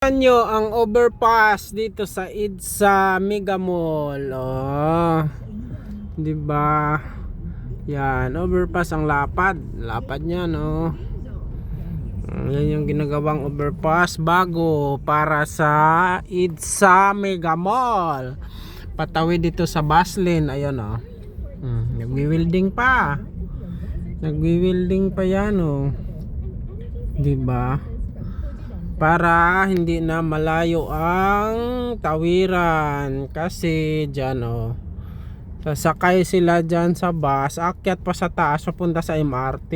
Nyo ang overpass dito sa EDSA Mega Mall. Oh, 'di ba? Yan, overpass ang lapad. Lapad niya, no. Yan yung ginagawang overpass bago para sa EDSA Mega Mall. Patawid dito sa bus lane, ayun oh. Nagwi-welding pa. Nagwi-welding pa 'yan, oh. 'Di ba? Para hindi na malayo ang tawiran kasi dyan sasakay sila dyan sa bus, akyat pa sa taas papunta sa MRT,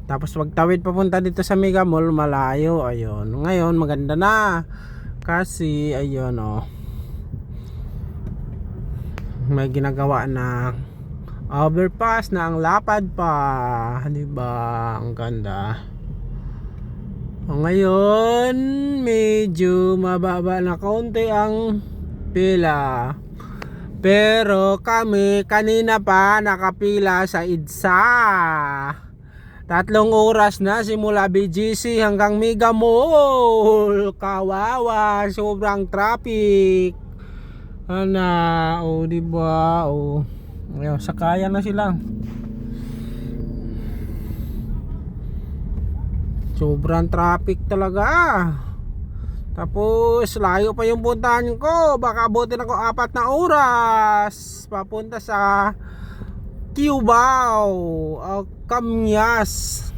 tapos magtawid papunta dito sa Mega Mall, malayo. Ayun, ngayon maganda na kasi ayun may ginagawa na overpass na ang lapad pa, diba? Ang ganda. Ngayon medyo mababa na kaunti ang pila, pero kami kanina pa nakapila sa EDSA. 3 oras na simula BGC hanggang Mega Mall. Kawawa, sobrang traffic. Diba? Ayun, sakayan na sila. Sobrang traffic talaga. Tapos layo pa yung puntahan ko. Baka abutin ako 4 na oras papunta sa Cubao, Camyas.